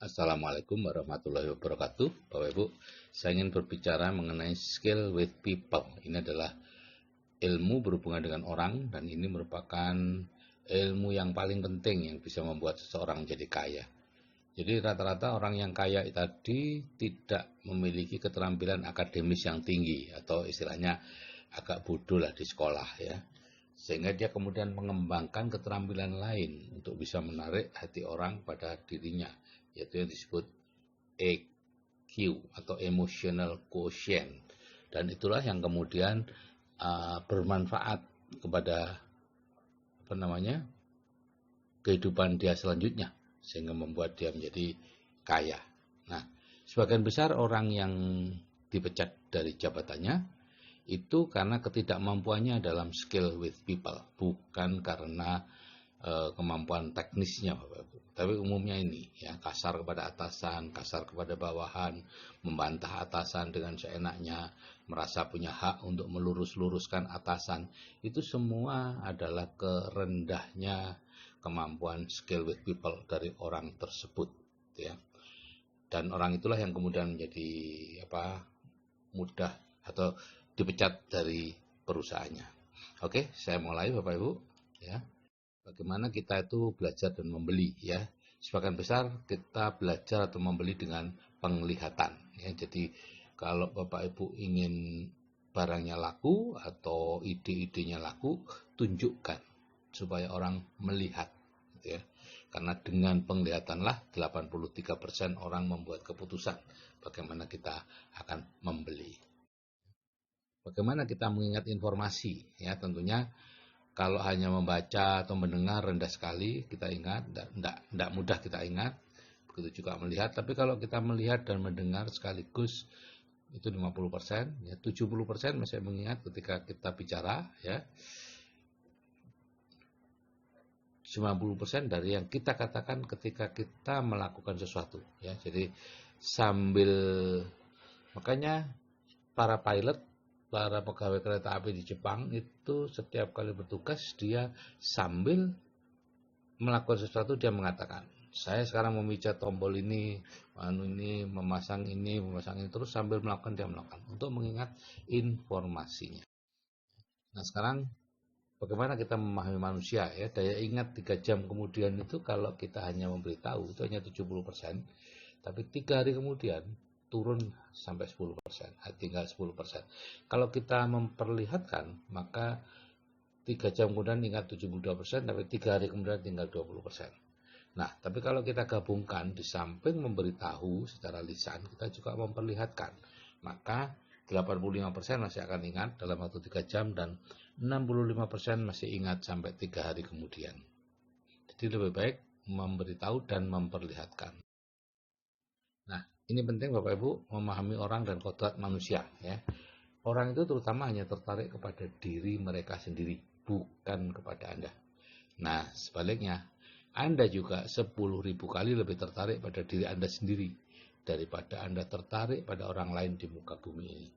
Assalamualaikum warahmatullahi wabarakatuh. Bapak Ibu, saya ingin berbicara mengenai skill with people. Ini adalah ilmu berhubungan dengan orang dan ini merupakan ilmu yang paling penting yang bisa membuat seseorang jadi kaya. Jadi rata-rata orang yang kaya tadi tidak memiliki keterampilan akademis yang tinggi atau istilahnya agak bodoh lah di sekolah ya. Sehingga dia kemudian mengembangkan keterampilan lain untuk bisa menarik hati orang pada dirinya, yaitu yang disebut EQ atau emotional quotient, dan itulah yang kemudian bermanfaat kepada kehidupan dia selanjutnya sehingga membuat dia menjadi kaya. Nah, sebagian besar orang yang dipecat dari jabatannya itu karena ketidakmampuannya dalam skill with people, bukan karena kemampuan teknisnya Bapak Ibu. Tapi umumnya ini ya, kasar kepada atasan, kasar kepada bawahan, membantah atasan dengan seenaknya, merasa punya hak untuk melurus-luruskan atasan. Itu semua adalah kerendahnya kemampuan skill with people dari orang tersebut ya. Dan orang itulah yang kemudian menjadi mudah atau dipecat dari perusahaannya. Oke, saya mulai Bapak Ibu ya. Bagaimana kita itu belajar dan membeli ya. Sebagian besar kita belajar atau membeli dengan penglihatan ya. Jadi kalau Bapak Ibu ingin barangnya laku atau ide-idenya laku, tunjukkan supaya orang melihat ya. Karena dengan penglihatanlah 83% orang membuat keputusan bagaimana kita akan membeli. Bagaimana kita mengingat informasi ya, tentunya kalau hanya membaca atau mendengar rendah sekali kita ingat, tidak mudah kita ingat. Begitu juga melihat, tapi kalau kita melihat dan mendengar sekaligus itu 50%, ya 70% masih mengingat ketika kita bicara ya. 90% dari yang kita katakan ketika kita melakukan sesuatu ya. Jadi makanya para pilot, para pegawai kereta api di Jepang itu setiap kali bertugas dia sambil melakukan sesuatu dia mengatakan, saya sekarang memijat tombol ini, memasang ini, terus sambil dia melakukan untuk mengingat informasinya. Nah sekarang bagaimana kita memahami manusia ya, daya ingat 3 jam kemudian itu kalau kita hanya memberitahu itu hanya 70%, tapi 3 hari kemudian turun sampai 10%, tinggal 10%. Kalau kita memperlihatkan, maka 3 jam kemudian ingat 72%, tapi 3 hari kemudian tinggal 20%. Nah, tapi kalau kita gabungkan, di samping memberitahu secara lisan, kita juga memperlihatkan, maka 85% masih akan ingat dalam waktu 3 jam, dan 65% masih ingat sampai 3 hari kemudian. Jadi lebih baik memberitahu dan memperlihatkan. Nah, ini penting Bapak Ibu memahami orang dan kodrat manusia ya. Orang itu terutama hanya tertarik kepada diri mereka sendiri, bukan kepada Anda. Nah, sebaliknya, Anda juga 10.000 kali lebih tertarik pada diri Anda sendiri daripada Anda tertarik pada orang lain di muka bumi ini.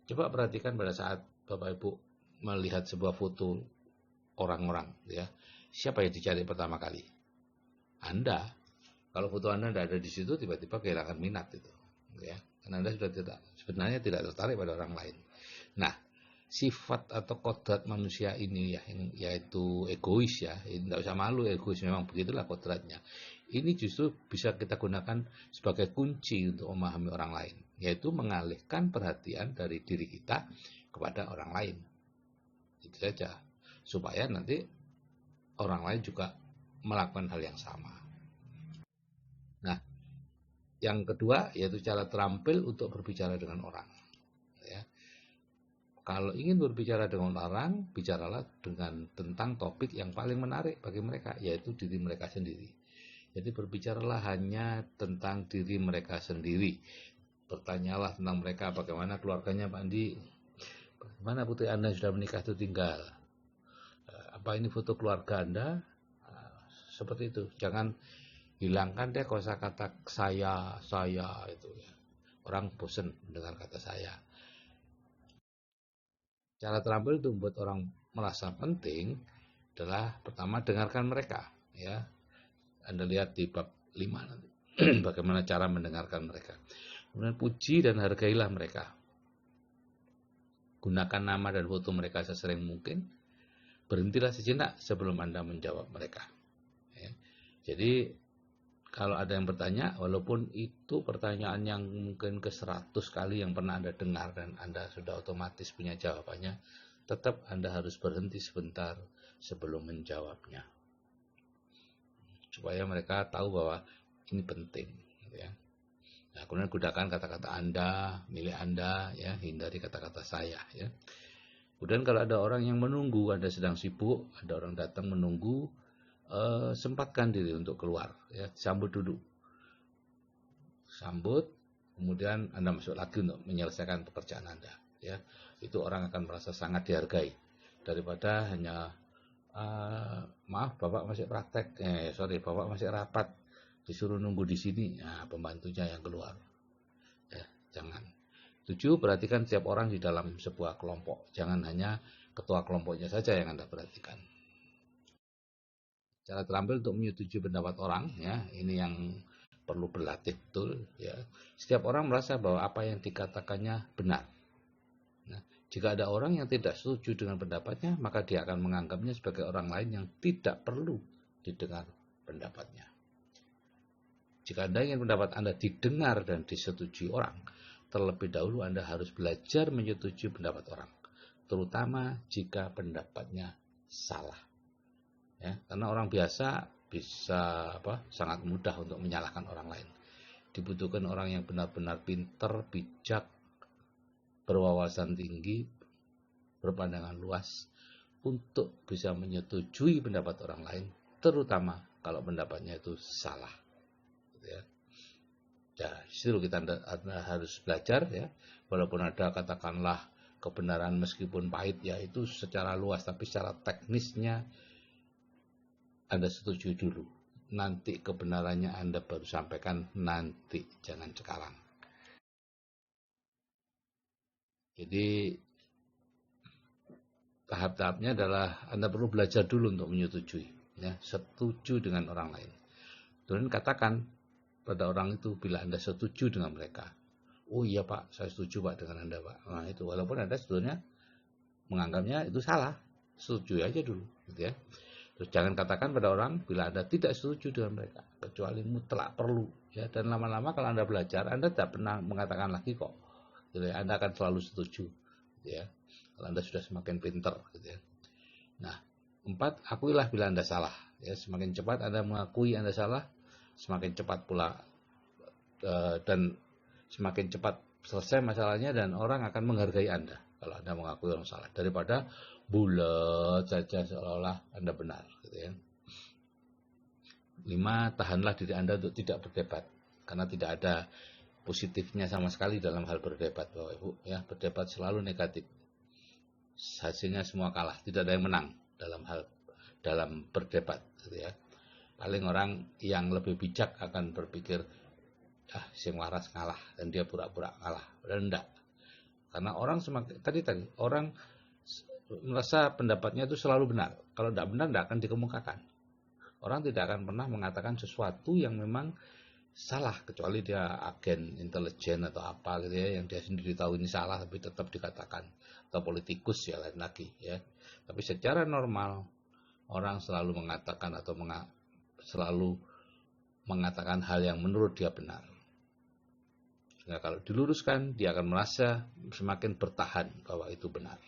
Coba perhatikan pada saat Bapak Ibu melihat sebuah foto orang-orang ya. Siapa yang dicari pertama kali? Anda. Kalau foto Anda tidak ada di situ, tiba-tiba kehilangan minat itu, ya. Karena Anda sudah sebenarnya tidak tertarik pada orang lain. Nah, sifat atau kodrat manusia ini ya, yaitu egois ya, tidak usah malu, egois memang begitulah kodratnya. Ini justru bisa kita gunakan sebagai kunci untuk memahami orang lain, yaitu mengalihkan perhatian dari diri kita kepada orang lain. Itu saja, supaya nanti orang lain juga melakukan hal yang sama. Nah, yang kedua yaitu cara terampil untuk berbicara dengan orang. Ya. Kalau ingin berbicara dengan orang, bicaralah tentang topik yang paling menarik bagi mereka, yaitu diri mereka sendiri. Jadi berbicaralah hanya tentang diri mereka sendiri. Bertanyalah tentang mereka, bagaimana keluarganya Pak Andi, bagaimana putri Anda sudah menikah itu tinggal, apa ini foto keluarga Anda, seperti itu. Jangan hilangkan deh kosakata saya itu ya. Orang bosan mendengar kata saya. Cara terampil itu membuat orang merasa penting adalah pertama dengarkan mereka ya. Anda lihat di bab 5 nanti. Bagaimana cara mendengarkan mereka. Kemudian puji dan hargailah mereka. Gunakan nama dan foto mereka sesering mungkin. Berhentilah sejenak sebelum Anda menjawab mereka. Ya. Jadi kalau ada yang bertanya, walaupun itu pertanyaan yang mungkin ke-100 kali yang pernah Anda dengar dan Anda sudah otomatis punya jawabannya, tetap Anda harus berhenti sebentar sebelum menjawabnya. Supaya mereka tahu bahwa ini penting. Ya. Nah, kemudian gunakan kata-kata Anda, milik Anda, ya, hindari kata-kata saya. Ya. Kemudian kalau ada orang yang menunggu, Anda sedang sibuk, ada orang datang menunggu, sempatkan diri untuk keluar, ya, sambut dulu, sambut, kemudian Anda masuk lagi untuk menyelesaikan pekerjaan Anda, ya, itu orang akan merasa sangat dihargai daripada hanya maaf Bapak masih praktek, Bapak masih rapat, disuruh nunggu di sini, nah, pembantunya yang keluar, ya, jangan. 7. Perhatikan setiap orang di dalam sebuah kelompok, jangan hanya ketua kelompoknya saja yang Anda perhatikan. Cara terampil untuk menyetujui pendapat orang, ya, ini yang perlu berlatih betul, ya. Setiap orang merasa bahwa apa yang dikatakannya benar. Nah, jika ada orang yang tidak setuju dengan pendapatnya, maka dia akan menganggapnya sebagai orang lain yang tidak perlu didengar pendapatnya. Jika Anda ingin pendapat Anda didengar dan disetujui orang, terlebih dahulu Anda harus belajar menyetujui pendapat orang, terutama jika pendapatnya salah. Ya, karena orang biasa bisa sangat mudah untuk menyalahkan orang lain. Dibutuhkan orang yang benar-benar pintar, bijak, berwawasan tinggi, berpandangan luas untuk bisa menyetujui pendapat orang lain, terutama kalau pendapatnya itu salah. Ya, disitu kita Anda harus belajar, ya. Walaupun ada katakanlah kebenaran meskipun pahit, ya itu secara luas, tapi secara teknisnya Anda setuju dulu. Nanti kebenarannya Anda baru sampaikan nanti, jangan sekarang. Jadi tahap-tahapnya adalah Anda perlu belajar dulu untuk menyetujui, ya, setuju dengan orang lain. Kemudian katakan pada orang itu bila Anda setuju dengan mereka. Oh iya Pak, saya setuju Pak dengan Anda Pak. Nah itu, walaupun Anda sebetulnya menganggapnya itu salah, setuju aja dulu, gitu ya. Terus jangan katakan pada orang bila Anda tidak setuju dengan mereka, kecuali mutlak perlu, ya. Dan lama-lama kalau Anda belajar, Anda tidak pernah mengatakan lagi kok, gitu ya. Anda akan selalu setuju, gitu ya. Kalau Anda sudah semakin pintar, gitu ya. Nah, 4, akuilah bila Anda salah, ya. Semakin cepat Anda mengakui Anda salah, semakin cepat pula dan semakin cepat selesai masalahnya, dan orang akan menghargai Anda kalau Anda mengakui orang salah, daripada bulat saja seolah-olah Anda benar, gitu ya. 5, tahanlah diri Anda untuk tidak berdebat, karena tidak ada positifnya sama sekali dalam hal berdebat, Bapak Ibu, ya. Berdebat selalu negatif, hasilnya semua kalah, tidak ada yang menang dalam berdebat, gitu ya. Paling orang yang lebih bijak akan berpikir, sing waras kalah, dan dia pura-pura kalah, dan enggak. Karena orang semakin orang merasa pendapatnya itu selalu benar. Kalau tidak benar, tidak akan dikemukakan. Orang tidak akan pernah mengatakan sesuatu yang memang salah, kecuali dia agen intelijen atau apa, gitu ya, yang dia sendiri tahu ini salah tapi tetap dikatakan, atau politikus, ya lain lagi, ya. Tapi secara normal orang selalu mengatakan selalu mengatakan hal yang menurut dia benar. Sehingga kalau diluruskan, dia akan merasa semakin bertahan bahwa itu benar.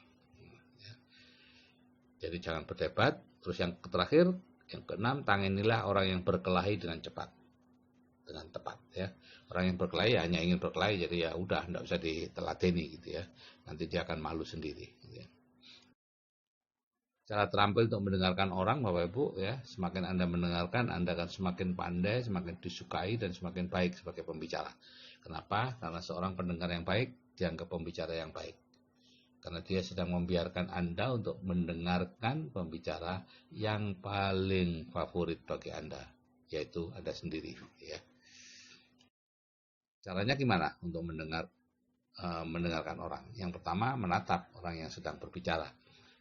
Jadi jangan berdebat. Terus yang terakhir, yang ke-6, tanganilah orang yang berkelahi dengan cepat, dengan tepat, ya. Orang yang berkelahi hanya ingin berkelahi, jadi ya udah, tidak usah diteladeni, gitu ya. Nanti dia akan malu sendiri, gitu ya. Cara terampil untuk mendengarkan orang, Bapak Ibu, ya. Semakin Anda mendengarkan, Anda akan semakin pandai, semakin disukai, dan semakin baik sebagai pembicara. Kenapa? Karena seorang pendengar yang baik dianggap pembicara yang baik. Karena dia sedang membiarkan Anda untuk mendengarkan pembicara yang paling favorit bagi Anda, yaitu Anda sendiri, ya. Caranya gimana untuk mendengarkan orang? Yang pertama, menatap orang yang sedang berbicara.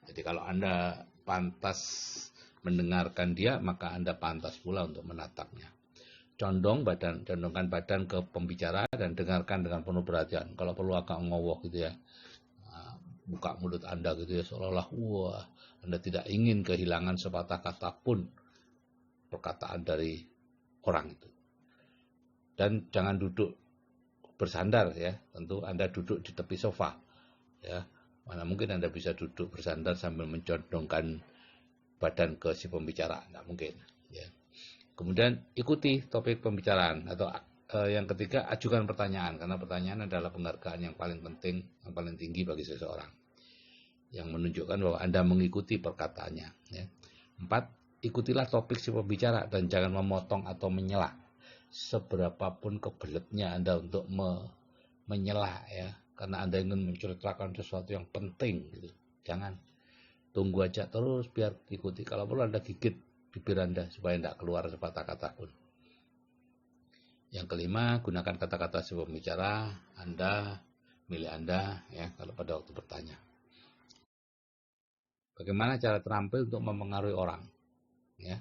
Jadi kalau Anda pantas mendengarkan dia, maka Anda pantas pula untuk menatapnya. condongkan badan ke pembicara dan dengarkan dengan penuh perhatian. Kalau perlu agak ngowok gitu ya. Buka mulut Anda gitu ya, seolah-olah wah, Anda tidak ingin kehilangan sepatah kata pun perkataan dari orang itu. Dan jangan duduk bersandar ya, tentu Anda duduk di tepi sofa ya. Mana mungkin Anda bisa duduk bersandar sambil mencondongkan badan ke si pembicara, nggak mungkin ya. Kemudian ikuti topik pembicaraan, atau yang ketiga, ajukan pertanyaan, karena pertanyaan adalah penghargaan yang paling penting, yang paling tinggi bagi seseorang, yang menunjukkan bahwa Anda mengikuti perkataannya ya. 4, ikutilah topik si pembicara dan jangan memotong atau menyela. Seberapapun kebeletnya Anda untuk menyela ya, karena Anda ingin menceritakan sesuatu yang penting gitu. Jangan, tunggu aja terus biar ikuti. Kalau perlu Anda gigit bibir Anda supaya tidak keluar sepatah kata pun. Yang kelima, gunakan kata-kata si pembicara, Anda, milih Anda ya kalau pada waktu bertanya. Bagaimana cara terampil untuk mempengaruhi orang? Ya,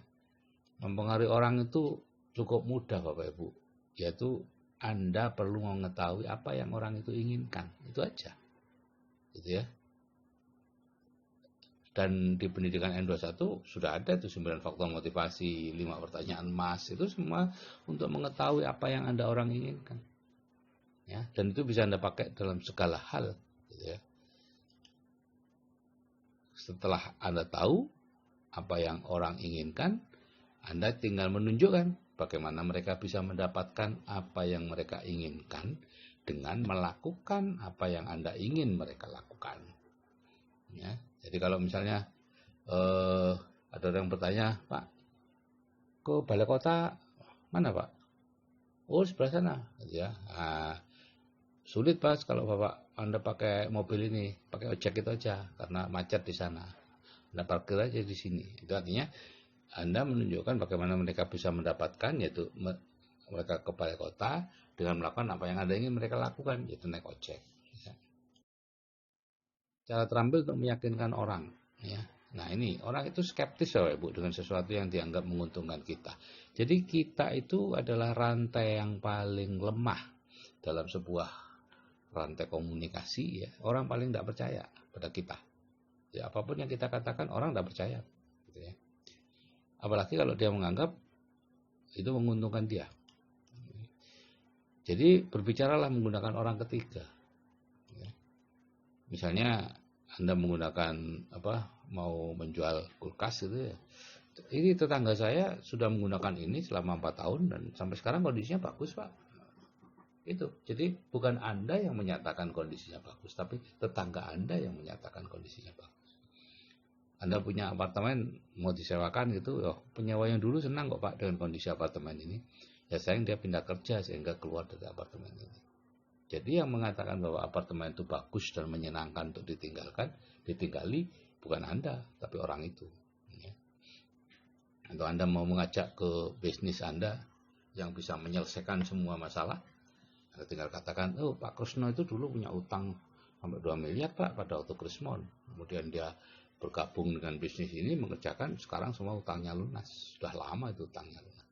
mempengaruhi orang itu cukup mudah Bapak Ibu, yaitu Anda perlu mengetahui apa yang orang itu inginkan, itu aja, gitu ya. Dan di pendidikan N21 sudah ada itu 9 faktor motivasi, 5 pertanyaan emas, itu semua untuk mengetahui apa yang orang inginkan. Ya, dan itu bisa Anda pakai dalam segala hal, gitu ya. Setelah Anda tahu apa yang orang inginkan, Anda tinggal menunjukkan bagaimana mereka bisa mendapatkan apa yang mereka inginkan dengan melakukan apa yang Anda ingin mereka lakukan. Ya. Jadi kalau misalnya ada orang bertanya, Pak, ke balai kota mana Pak? Oh sebelah sana, gitu ya. Nah, sulit Pak kalau Bapak Anda pakai mobil ini, pakai ojek itu aja karena macet di sana. Anda parkir aja di sini. Itu artinya Anda menunjukkan bagaimana mereka bisa mendapatkan, yaitu mereka ke balai kota dengan melakukan apa yang Anda ingin mereka lakukan, yaitu naik ojek. Ya. Cara terampil untuk meyakinkan orang. Ya. Nah ini, orang itu skeptis ya Ibu dengan sesuatu yang dianggap menguntungkan kita. Jadi kita itu adalah rantai yang paling lemah dalam sebuah rantai komunikasi ya. Orang paling tidak percaya pada kita. Ya, apapun yang kita katakan orang tidak percaya. Gitu ya. Apalagi kalau dia menganggap itu menguntungkan dia. Jadi berbicaralah menggunakan orang ketiga. Ya. Misalnya Anda menggunakan mau menjual kulkas gitu ya. Ini tetangga saya sudah menggunakan ini selama 4 tahun dan sampai sekarang kondisinya bagus Pak. Itu. Jadi bukan Anda yang menyatakan kondisinya bagus, tapi tetangga Anda yang menyatakan kondisinya bagus. Anda punya apartemen mau disewakan gitu, penyewa yang dulu senang kok Pak dengan kondisi apartemen ini. Ya sayang dia pindah kerja sehingga keluar dari apartemen ini. Jadi yang mengatakan bahwa apartemen itu bagus dan menyenangkan untuk ditinggali bukan Anda, tapi orang itu. Ya. Atau Anda mau mengajak ke bisnis Anda yang bisa menyelesaikan semua masalah, Anda tinggal katakan, oh Pak Krusno itu dulu punya utang sampai 2 miliar Pak pada waktu Krismon. Kemudian dia bergabung dengan bisnis ini, mengerjakan, sekarang semua utangnya lunas. Sudah lama itu utangnya lunas.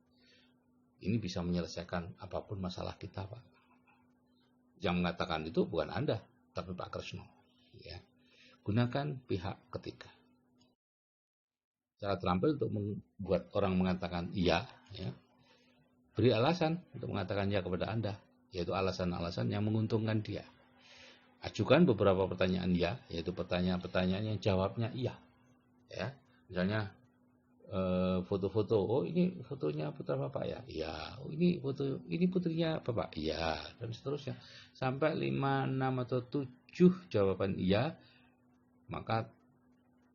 Ini bisa menyelesaikan apapun masalah kita Pak. Yang mengatakan itu bukan Anda, tapi Pak Krusno. Ya. Gunakan pihak ketiga. Cara terampil untuk membuat orang mengatakan iya, ya. Beri alasan untuk mengatakan iya kepada Anda, yaitu alasan-alasan yang menguntungkan dia. Ajukan beberapa pertanyaan iya, yaitu pertanyaan-pertanyaan yang jawabnya iya. Ya. Misalnya foto-foto, oh ini fotonya putra Bapak ya? Iya. Oh ini putrinya Bapak? Iya. Dan seterusnya. Sampai 5, 6 atau 7 jawaban iya, maka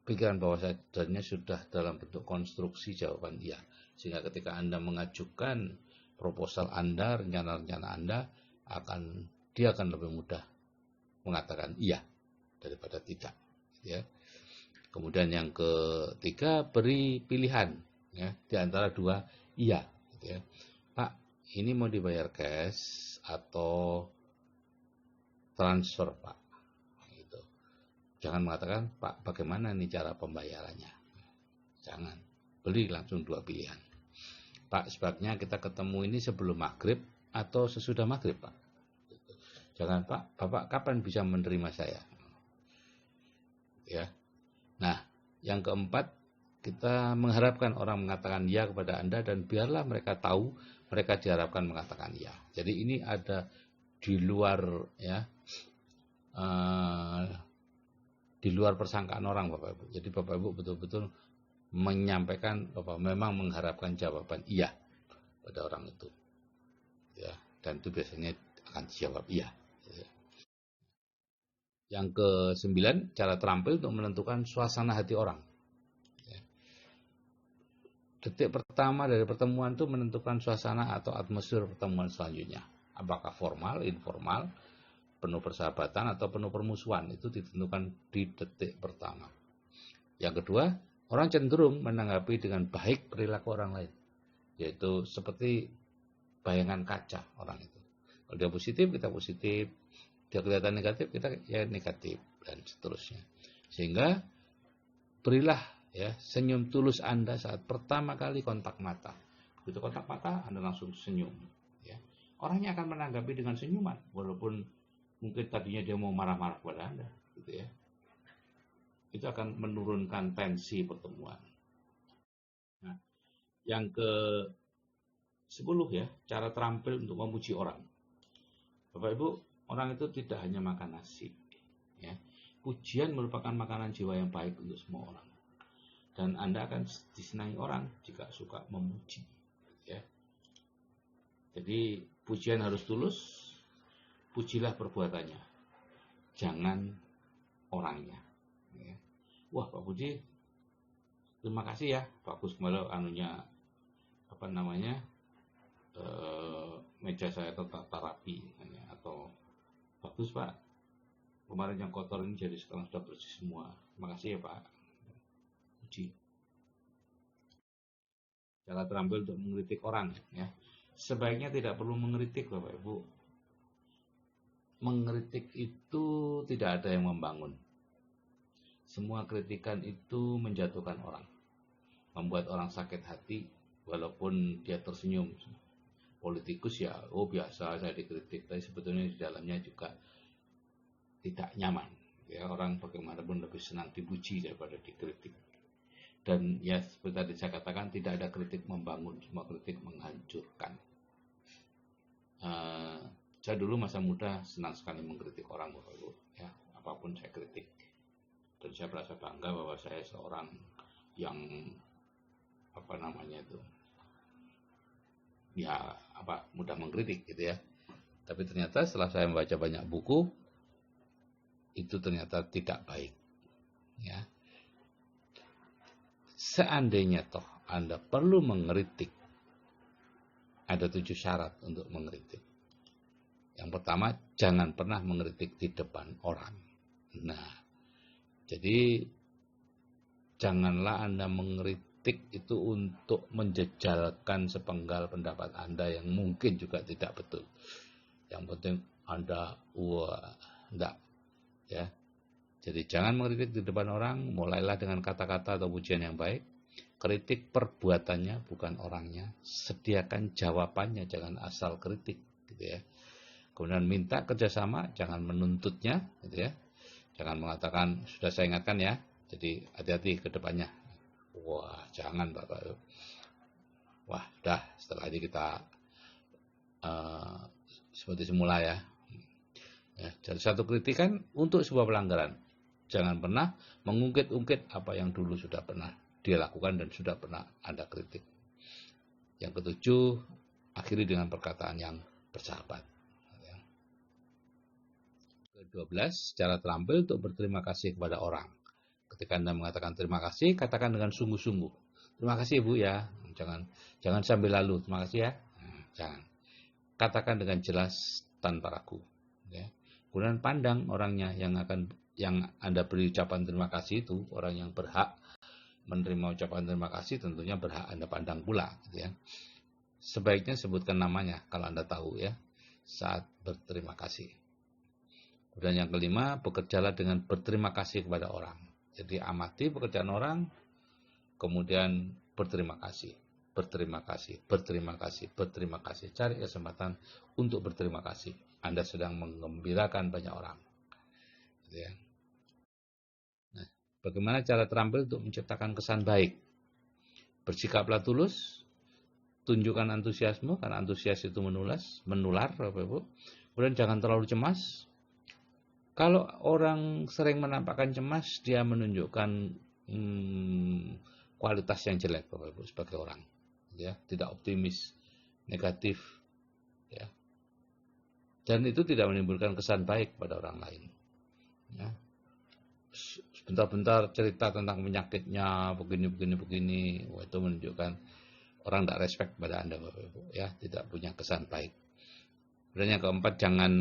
pikiran bawah sadarnya sudah dalam bentuk konstruksi jawaban iya. Sehingga ketika Anda mengajukan proposal Anda, rencana-rencana Anda, dia akan lebih mudah mengatakan iya daripada tidak. Ya. Kemudian yang ketiga, beri pilihan ya, di antara 2 iya. Gitu ya. Pak, ini mau dibayar cash atau transfer Pak? Gitu. Jangan mengatakan, Pak bagaimana nih cara pembayarannya? Jangan, beri langsung 2 pilihan. Pak, sebaiknya kita ketemu ini sebelum maghrib atau sesudah maghrib, Pak. Jangan, Pak, Bapak kapan bisa menerima saya? Ya. Nah, yang keempat, kita mengharapkan orang mengatakan ya kepada Anda, dan biarlah mereka tahu mereka diharapkan mengatakan ya. Jadi ini ada di luar ya, di luar persangkaan orang, Bapak Ibu. Jadi Bapak Ibu betul-betul menyampaikan bahwa memang mengharapkan jawaban iya pada orang itu. Ya, dan itu biasanya akan dijawab iya. Yang ke-9, cara terampil untuk menentukan suasana hati orang. Detik pertama dari pertemuan itu menentukan suasana atau atmosfer pertemuan selanjutnya. Apakah formal, informal, penuh persahabatan, atau penuh permusuhan. Itu ditentukan di detik pertama. Yang kedua, orang cenderung menanggapi dengan baik perilaku orang lain. Yaitu seperti bayangan kaca orang itu. Kalau dia positif, kita positif. Dia kelihatan negatif, kita ya negatif, dan seterusnya. Sehingga berilah ya senyum tulus Anda saat pertama kali kontak mata. Begitu kontak mata, Anda langsung senyum. Ya. Orangnya akan menanggapi dengan senyuman, walaupun mungkin tadinya dia mau marah-marah kepada Anda, gitu ya. Itu akan menurunkan tensi pertemuan. Nah, yang ke-10 ya, cara terampil untuk memuji orang. Bapak Ibu, orang itu tidak hanya makan nasi. Ya. Pujian merupakan makanan jiwa yang baik untuk semua orang. Dan Anda akan disenangi orang jika suka memuji. Ya. Jadi pujian harus tulus, pujilah perbuatannya, jangan orangnya. Ya. Wah, Pak Budi, terima kasih ya, bagus kemarin anunya apa namanya meja saya tertata rapi, atau bagus Pak, kemarin yang kotor ini jadi sekarang sudah bersih semua. Terima kasih ya Pak. Puji. Cara terampil untuk mengkritik orang ya. Sebaiknya tidak perlu mengkritik Bapak Ibu. Mengkritik itu tidak ada yang membangun. Semua kritikan itu menjatuhkan orang, membuat orang sakit hati walaupun dia tersenyum. Politikus ya, oh biasa saya dikritik, tapi sebetulnya di dalamnya juga tidak nyaman. Ya, orang bagaimanapun lebih senang dipuji daripada dikritik. Dan ya seperti tadi saya katakan, tidak ada kritik membangun, semua kritik menghancurkan. Saya dulu masa muda senang sekali mengkritik orang, Bapak Ibu. Ya, apapun saya kritik. Dan saya merasa bangga bahwa saya seorang yang apa namanya itu, ya mudah mengkritik gitu ya. Tapi ternyata setelah saya membaca banyak buku, itu ternyata tidak baik. Ya. Seandainya toh Anda perlu mengkritik, ada 7 syarat untuk mengkritik. Yang pertama, jangan pernah mengkritik di depan orang. Nah, jadi janganlah Anda mengkritik itu untuk menjejalkan sepenggal pendapat Anda yang mungkin juga tidak betul. Yang penting Anda enggak ya. Jadi jangan mengkritik di depan orang, mulailah dengan kata-kata atau pujian yang baik. Kritik perbuatannya bukan orangnya. Sediakan jawabannya, jangan asal kritik gitu ya. Kemudian minta kerjasama, jangan menuntutnya gitu ya. Jangan mengatakan sudah saya ingatkan ya. Jadi hati-hati ke depannya. Wah, jangan Bapak. Wah, dah setelah ini kita seperti semula ya. Jadi satu kritikan untuk sebuah pelanggaran. Jangan pernah mengungkit-ungkit apa yang dulu sudah pernah dia lakukan dan sudah pernah Anda kritik. Yang ke-7, akhiri dengan perkataan yang bersahabat. Ke-12, cara terampil untuk berterima kasih kepada orang. Ketika Anda mengatakan terima kasih, katakan dengan sungguh-sungguh. Terima kasih Bu ya. Jangan sambil lalu. Terima kasih ya. Jangan. Katakan dengan jelas tanpa ragu. Ya. Kemudian pandang orangnya yang Anda beri ucapan terima kasih itu, orang yang berhak menerima ucapan terima kasih tentunya berhak Anda pandang pula. Gitu ya. Sebaiknya sebutkan namanya kalau Anda tahu ya saat berterima kasih. Dan yang kelima, bekerjalah dengan berterima kasih kepada orang. Jadi amati pekerjaan orang, kemudian berterima kasih. berterima kasih, berterima kasih, berterima kasih. Cari kesempatan untuk berterima kasih. Anda sedang menggembirakan banyak orang. Gitu ya. Nah, bagaimana cara terampil untuk menciptakan kesan baik? Bersikaplah tulus, tunjukkan antusiasme, karena antusias itu menular, Bapak Ibu. Kemudian jangan terlalu cemas. Kalau orang sering menampakkan cemas, dia menunjukkan kualitas yang jelek, Bapak Ibu, sebagai orang, ya, tidak optimis, negatif, ya, dan itu tidak menimbulkan kesan baik pada orang lain. Ya. Sebentar-bentar cerita tentang penyakitnya, begini, wah, itu menunjukkan orang tidak respect pada Anda, Bapak Ibu, ya, tidak punya kesan baik. Dan yang keempat, jangan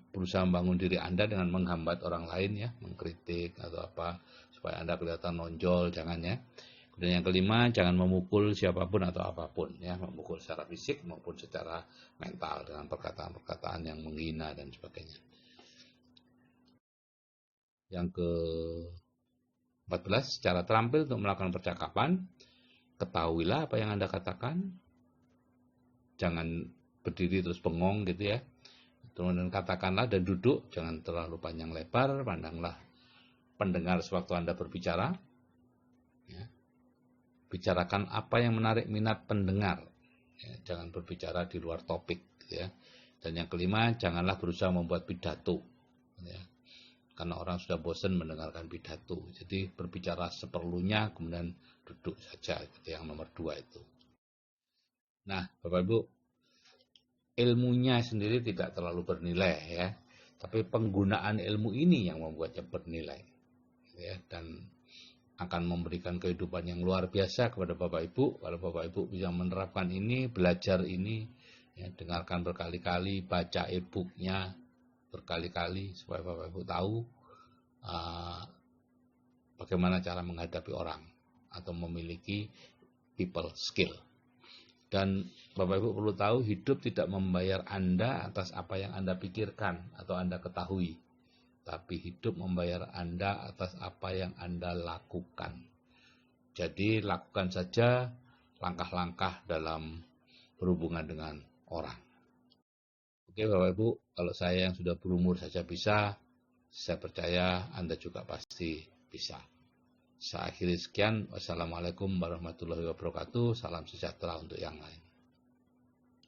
berusaha membangun diri Anda dengan menghambat orang lain, ya, mengkritik atau apa supaya Anda kelihatan nonjol, jangan, ya. Dan yang kelima, jangan memukul siapapun atau apapun, ya, memukul secara fisik maupun secara mental dengan perkataan-perkataan yang menghina dan sebagainya. Yang ke-14, cara terampil untuk melakukan percakapan. Ketahuilah apa yang Anda katakan. Jangan berdiri terus bengong gitu, ya. Kemudian katakanlah dan duduk, jangan terlalu panjang lebar, pandanglah pendengar sewaktu Anda berbicara. Ya. Bicarakan apa yang menarik minat pendengar. Ya, jangan berbicara di luar topik, gitu, ya. Dan yang kelima, janganlah berusaha membuat pidato, ya. Karena orang sudah bosan mendengarkan pidato. Jadi berbicara seperlunya, kemudian duduk saja, gitu, yang nomor 2 itu. Nah, Bapak Ibu, ilmunya sendiri tidak terlalu bernilai, ya, tapi penggunaan ilmu ini yang membuatnya bernilai, ya, dan akan memberikan kehidupan yang luar biasa kepada Bapak Ibu kalau Bapak Ibu bisa menerapkan ini, belajar ini, ya, dengarkan berkali-kali, baca e-booknya berkali-kali supaya Bapak Ibu tahu bagaimana cara menghadapi orang atau memiliki people skill. Dan Bapak Ibu perlu tahu, hidup tidak membayar Anda atas apa yang Anda pikirkan atau Anda ketahui, tapi hidup membayar Anda atas apa yang Anda lakukan. Jadi lakukan saja langkah-langkah dalam berhubungan dengan orang. Oke Bapak Ibu, kalau saya yang sudah berumur saja bisa, saya percaya Anda juga pasti bisa. Saya akhiri sekian. Wassalamualaikum warahmatullahi wabarakatuh. Salam sejahtera untuk yang lain.